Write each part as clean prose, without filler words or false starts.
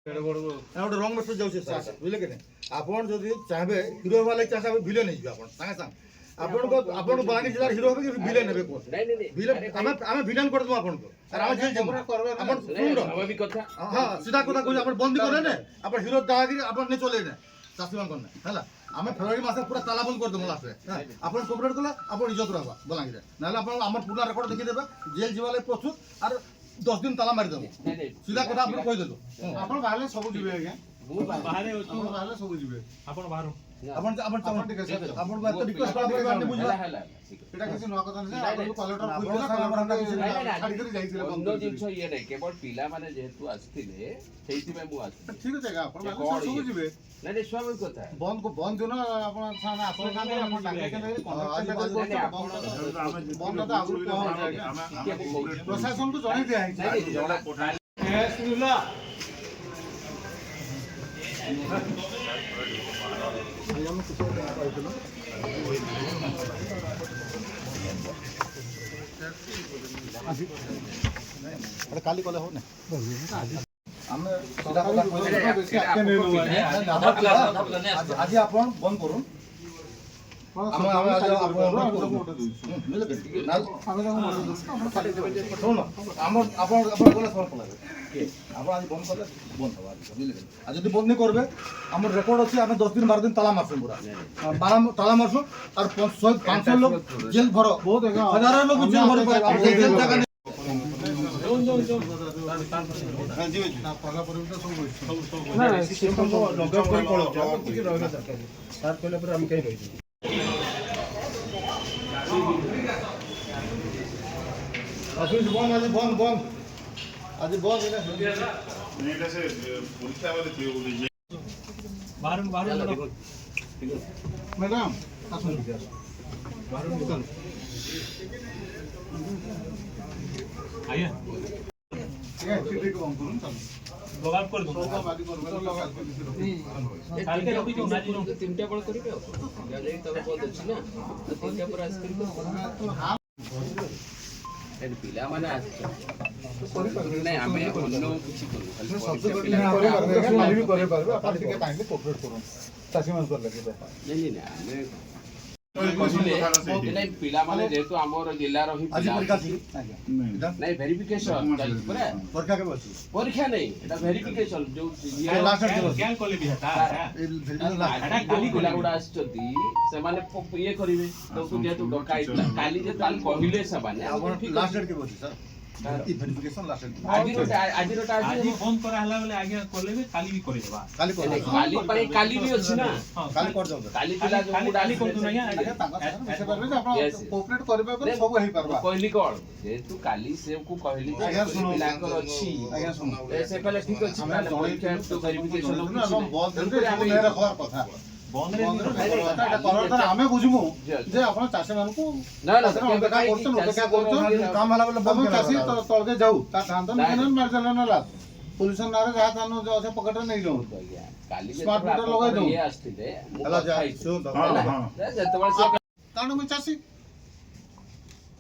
ଗୋଟେ ରଙ୍ଗ ମେସେଜ ଯାଉଛି ବୁଝିଲେ କି ନାହିଁ ଆପଣ ଯଦି ଚାହିଁବେ ହିରୋ ହେବା ଲାଗି ଚାହିଁବେ ଭିଲେନ ହେଇଯିବେ ଆପଣ ସାଙ୍ଗେ ସାଙ୍ଗେ ଆପଣଙ୍କୁ ଆପଣଙ୍କୁ ବଲାଙ୍ଗୀର ଜିଲ୍ଲାର ହିରୋ ହେବେ କି ଭିଲେନ ହେବେ କୁହ ଆମେ ଭିଲେନ କରିଦେବୁ ଆପଣଙ୍କୁ ଆମେ ଜେଲ୍ ଯିବୁ ଆପଣ ହଁ ସିଧା କଥା କହୁଛି ଆପଣ ବନ୍ଦ କଲେ ନା ଆପଣ ହିରୋ ଦାଗିରି ଆପଣ ନେଇ ଚଲେଇ ନା ଚାଷୀମାନଙ୍କର ନା ହେଲା ଆମେ ଫେବୃଆରୀ ମାସରେ ପୁରା ତାଲା ବନ୍ଦ କରିଦେବୁ ଲାଷ୍ଟରେ ଆପଣ କୋପରେଟ୍ କଲେ ଆପଣ ଇଜ୍ଜତ ରହିବା ବଲାଙ୍ଗୀରରେ ନହେଲେ ଆପଣ ଆମର ପୁରୁଣା ରେକର୍ଡ ଦେଖିଦେବେ ଜେଲ୍ ଯିବା ଲାଗି ପ୍ରସ୍ତୁତ আর 10 দিন তালা মারি দেব সিধা কথা আপনি কই দেলো আপন বাহারে সব জিবে আজ্ঞা মু বাহারে অছি আপন বাহারে সব জিবে আপন বাহারো আপন আপন আপন ঠিক আছে আপন এত রিকোয়েস্ট করা পরে আপনি বুঝবা এটা কিছু ন কথা নাই আপন কলেক্টর কইলা আমরা কিছু ছাড়ি করে যাইছিল অন্য জিনিস ইয়ে নাই কেবল পিলা মানে যেহেতু আসছিলে সেইতি পে মু আসি ঠিক আছে আপন বাহারে সব জিবে নাই নাই স্বাভাবিক কথা বন্ধ বন্ধ দিন আপন সামনে আপন কাম করে আপন ডাকে কেন বন্ধ তো আগুন প্রশাসন তো জনাই দিয়া আছে বিসমিল্লাহ আমি কিছু পাইছিল আরে কালি কলে হবে না আমি আজি আপন বন্ধ করুন যদি বন্ধ করবে আমার রেকর্ড আছে আমি 10 দিন 12 দিন তালা মারছুন পুরা তালা মারছুন আর 500 লোক জেল ভরো হাজার লোক জেল ভরো জেল টাকা অফিস বন্ধ আছে বন্ধ বন্ধ আজ বন্ধ এটা সে পরীক্ষা বলে থিও বলে বারণ বারণ ঠিক আছে ম্যাডাম আসুন বারণ নিকাল আইয়া ঠিক আছে ঠিক আছে বন্ধ করুন লগাব করে দো বাদি করবে লগাব করে দিছি কালকে রবি তো না দিন তিনটা বল করিবে যাই তবে বল দিছি না তিনটা পর আজ করিবে এর পিলা মানে আসছে করি পারবে না আমি অন্য কিছু করব খালি শব্দ পিলা করে পারবে আপনি থেকে কাইন্ডলি কোঅপারেট করুন চাষী মানুষ করে লাগে নাই নাই আমি পিলা মানে যেহেতু আমার জেলার হি পিলা নাই ভেরিফিকেশন চালিছে পরে পরীক্ষা কেবে আছে পরীক্ষা নাই এটা ভেরিফিকেশন जो লাস্ট ক্যান কলে বি হটা এই ভেরিফিকেশন কালি পিলা গুড়া আসছতি সে মানে ইয়ে করিবে তো যেহেতু ডকাই কালি যে তাল কহিলে সে মানে লাস্ট ডেট কেবে আছে স্যার এই ভেরিফিকেশন লাস্ট আজিরটা আজি ফোন করা হলা বলে আগে করলেবে কালি भी করে দেবা কালি করে কালি পাই কালি भी আছে না কালি कर दो काली पिला जो काली कर दो नहीं आगे ताका से परबे जे आपण कोऑपरेट करबे पर सब हेई परबा कहली कोन जे तू काली से को कहली जे पिला कर अछि आगे सुनो से पहले ठीक अछि माने परीक्षा तो वेरिफिकेशन हम बहुत दिन से हम रखवार कथा बंद रे এটা করतर আমি বুঝমু যে আপন চাষে মানকু না না দেখা করছন দেখা করছন কাম হলা বলে বন্ধ চাষী তলকে যাও তা ধান তো নেন মার জানা না লাগ পুলিশ নারে যা ধান যে আছে পকেটে নেই যাও কালি স্মার্ট মিটার লগাই দাও ইয়ে আসতিলে হলা যা হ্যাঁ যেতবার সে কারণ আমি চাষী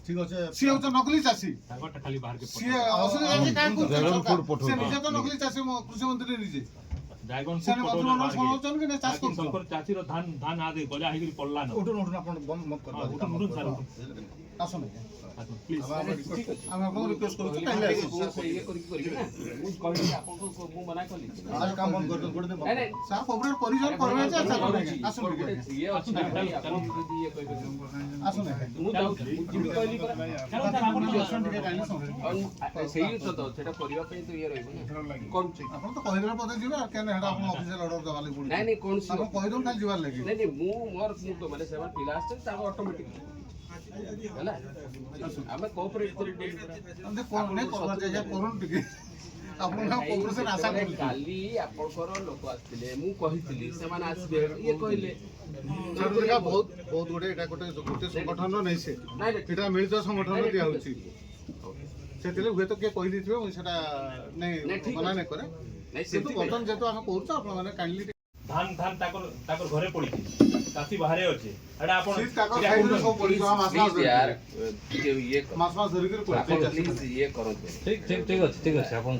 ঠিক আছে সে হচ্ছে নকলি চাষী আগটা খালি বাহির কে সে আসলে আছে কাম করছে সে নিজে তো নকলি চাষী কৃষি মন্ত্রী নিজে ড্রাগন ফ্রুট ফটো না চাষ করছ শঙ্কর চাষীর ধান ধান আদে গজা হইগি পড়লা না উঠুন উঠুন আপন বন্ধ মত করবা উঠুন উঠুন স্যার আসুন প্লিজ আমি আপনাকে রিকোয়েস্ট করছি তাইলে ইয়ে করি না মুজ করি আপনকো মু মানা কলি আজ কাম বন্ধ করে দেব না স্যার কোঅপারেট করি যাও করবে আছে আচ্ছা আসুন ইয়ে আছে আপন যদি ইয়ে কইবে আসুন মু যাও জিবি কইলি পরা কারণ স্যার আপন আসুন ঠিক কাইলি সেই তো সেটা করিবা পই তো ইয়ে রইব না করছি আপন তো কইদেলা পদে জিবা কেন হেডা আপন অফিসিয়াল অর্ডর দেবা লাগি পড়ি নাই নাই কোন আপন কইদন খালি জিবার লাগি নাই নাই মু মোর তো মানে সেমান পিলা আসছে তা অটোমেটিক ହେଲା ଆମେ କୋଅପରେଟ କରି ଆମେ କୋନ ନେ କରବା ଯେ କରୁନ ଟିକେ ଆପଣ କୋଅପରେସନ ଆଶା କରୁ କାଲି ଆପଣଙ୍କର ଲୋକ ଆସିଥିଲେ ମୁଁ କହିଥିଲି ସେମାନେ ଆସିବେ ଇଏ କହିଲେ ସେଟା ବହୁତ ବହୁତ ଗୋଟେ এটা ଗୋଟେ সংগঠন নাই সে এটা মিলিত সংগঠন দিয়া হচ্ছে সেতিলে হুয়ে তো কে কই দিছিবে সেটা নাই মনা নাই করে কিন্তু বর্তমান যেহেতু আমি কହୁଛୁ ଆପଣ মানে কাইন্ডলি ধান ধান তাকর ঘরে পড়িছি চাষী বাহারে আছে এটা আপন সব পড়িছো মাছ यार ये মাছ মাছ ধরি করে পড়িছে প্লিজ ये करो ठीक ठीक ठीक আছে আপন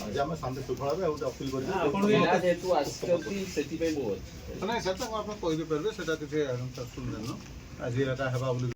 ଆଜି ଆମେ ଶାନ୍ତି ଶୃଙ୍ଖଳା ଭାବେ ଗୋଟେ ଅପିଲ କରିବୁ ପିଲା ଯେହେତୁ ଆସିଛନ୍ତି ସେଥିପାଇଁ ମୁଁ ଅଛି। ନାଇଁ ସେଟା ଆପଣ କହିପାରିବେ ସେଟା କିଛି ଶୁଣିଲେନ ଆଜି ଏଟା ହେବା ବୋଲି